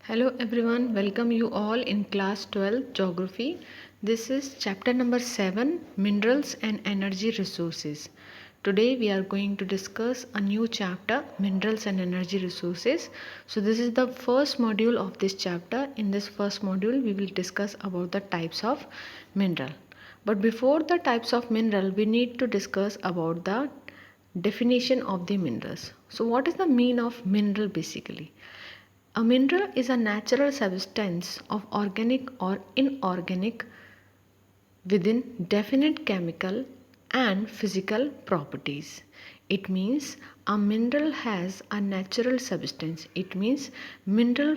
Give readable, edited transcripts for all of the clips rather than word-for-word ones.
Hello everyone, welcome you all in class 12 geography. This is chapter number 7, minerals and energy resources. Today we are going to discuss a new chapter, minerals and energy resources. So this is the first module of this chapter. In this first module we will discuss about the types of mineral. But before the types of mineral we need to discuss about the definition of the minerals. So what is the meaning of mineral basically? A mineral is a natural substance of organic or inorganic within definite chemical and physical properties. It means a mineral has a natural substance. It means mineral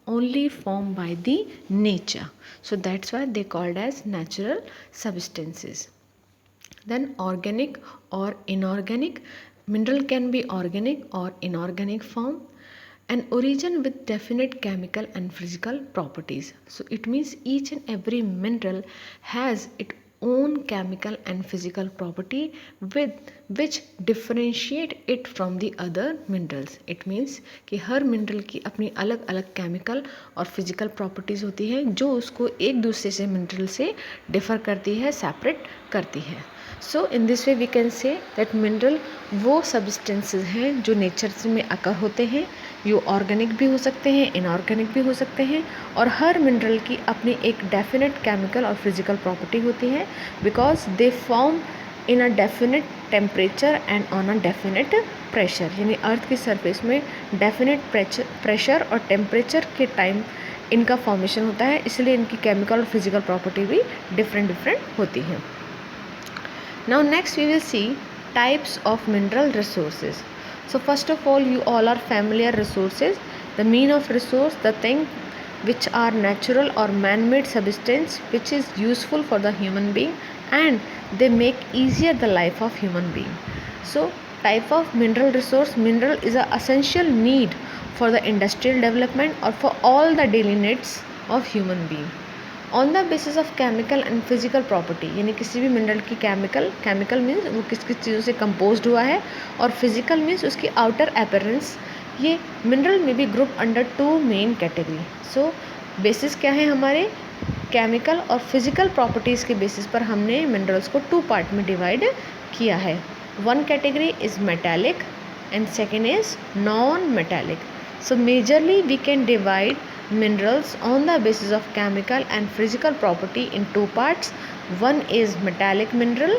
only formed by the nature. So that's why they called as natural substances. Then organic or inorganic. Mineral can be organic or inorganic form. An origin with definite chemical and physical properties. So it means each and every mineral has its own chemical and physical property with which differentiate it from the other minerals. It means कि हर mineral की अपनी अलग अलग chemical और physical properties होती हैं जो उसको एक दूसरे से मिनरल से डिफ़र करती है, सेपरेट करती है. So in this way we can say that mineral वो सब्सटेंसेस हैं जो नेचर में अकर होते हैं. ये ऑर्गेनिक भी हो सकते हैं, इनऑर्गेनिक भी हो सकते हैं और हर मिनरल की अपनी एक डेफिनेट केमिकल और फिजिकल प्रॉपर्टी होती है because they form in a definite temperature and on a definite pressure. यानी अर्थ की सरफेस में डेफिनेट प्रेशर और टेम्परेचर के टाइम इनका फॉर्मेशन होता है, इसलिए इनकी केमिकल और फिजिकल प्रॉपर्टी भी डिफरेंट होती हैं. Now next we will see types of mineral resources. So first of all, you all are familiar resources. The meaning of resource, the thing which are natural or man-made substance which is useful for the human being and they make easier the life of human being. So type of mineral resource, mineral is an essential need for the industrial development or for all the daily needs of human being. On the basis of chemical and physical property. यानी किसी भी mineral की chemical means वो किस किस चीज़ों से composed हुआ है और फिजिकल मीन्स उसकी आउटर अपीयरेंस. ये मिनरल में भी group under two main category. So basis क्या है हमारे केमिकल और फिजिकल प्रॉपर्टीज़ के बेसिस पर हमने मिनरल्स को टू पार्ट में डिवाइड किया है. One category is metallic and second is non metallic. So majorly we can divide minerals on the basis of chemical and physical property in two parts. One is metallic mineral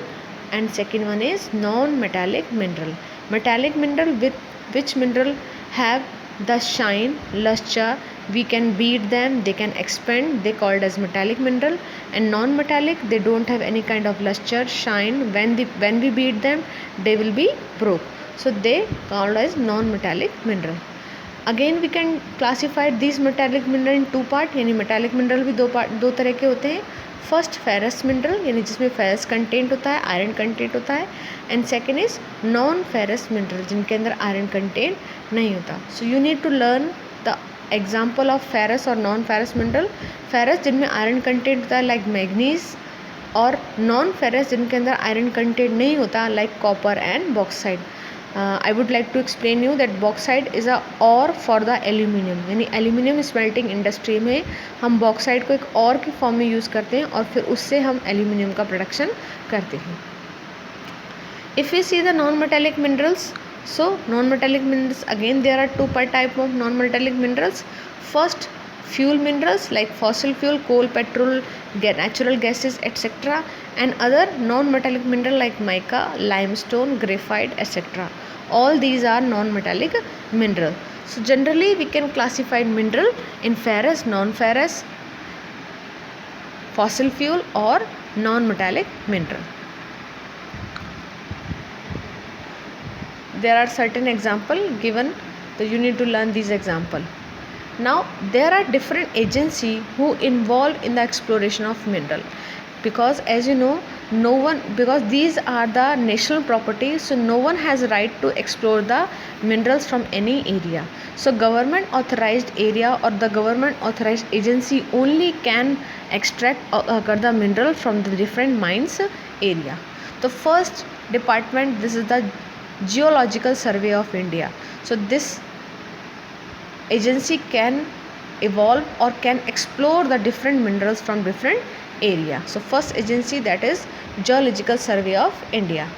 and second one is non-metallic mineral. Metallic mineral with which mineral have the shine, luster, we can beat them, they can expand, they called as metallic mineral. And non-metallic, they don't have any kind of luster, shine, when we beat them they will be broke, so they called as non-metallic mineral. Again we can classified this metallic mineral in two part. यानी metallic mineral भी दो तरह के होते हैं. First ferrous mineral यानी जिसमें ferrous content होता है, आयरन कंटेंट होता है. And second is non ferrous mineral जिनके अंदर आयरन कंटेंट नहीं होता. So you need to learn the example of ferrous और नॉन फेरस मिनरल. फेरस जिनमें आयरन कंटेंट होता है लाइक मैग्नीज, और नॉन फेरस जिनके अंदर आयरन कंटेंट नहीं होता like copper and bauxite. I would like to explain you that bauxite is a ore for the aluminium. यानी एल्यूमिनियम स्मेल्टिंग इंडस्ट्री में हम बॉक्साइड को एक और की फॉर्म में यूज़ करते हैं और फिर उससे हम एल्यूमिनियम का प्रोडक्शन करते हैं. If we see the non metallic minerals, so non metallic minerals again there are two पर type of non metallic minerals. First fuel minerals like fossil fuel, coal, petrol, natural gases, etc. and other non-metallic mineral like mica, limestone, graphite, etc. All these are non-metallic mineral. So generally we can classify mineral in ferrous, non-ferrous, fossil fuel or non-metallic mineral. There are certain example given, so you need to learn these example. Now there are different agencies who involved in the exploration of mineral, because as you know, no one, because these are the national properties, so no one has right to explore the minerals from any area. So government authorized area or the government authorized agency only can extract the mineral from the different mines area. The first department, this is the Geological Survey of India. So this agency can evolve or can explore the different minerals from different area. So first agency, that is Geological Survey of India.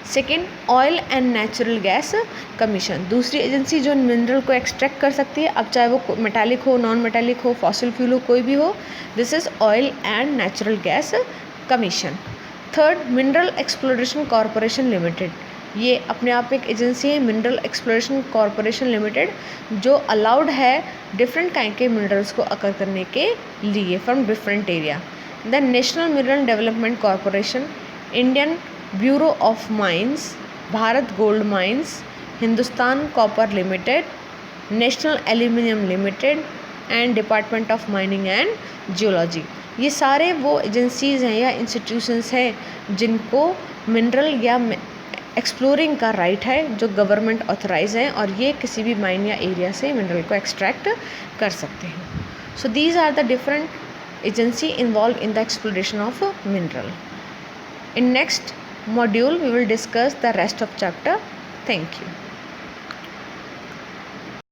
Second, oil and natural gas commission, दूसरी agency जो mineral को extract कर सकती है, अब चाहे वो metallic हो, नॉन मेटालिक हो, फॉसिल फ्यूल हो, कोई भी हो, this is oil and natural gas commission. Third, mineral exploration corporation limited, ये अपने आप में एक एजेंसी है, मिनरल एक्सप्लोरेशन कॉरपोरेशन लिमिटेड, जो अलाउड है डिफरेंट काइंड के मिनरल्स को अकर करने के लिए from different area. Then National Mineral Development Corporation, Indian Bureau of Mines, Bharat Gold Mines, Hindustan Copper Limited, National Aluminium Limited and Department of Mining and Geology. ये सारे वो एजेंसीज हैं या इंस्टीट्यूशंस हैं जिनको मिनरल या एक्सप्लोरिंग का राइट है, जो गवर्नमेंट ऑथराइज हैं, और ये किसी भी माइन या एरिया से मिनरल को एक्सट्रैक्ट कर सकते हैं. So these are the different agency involve in the exploration of mineral. In next module we will discuss the rest of chapter. Thank you.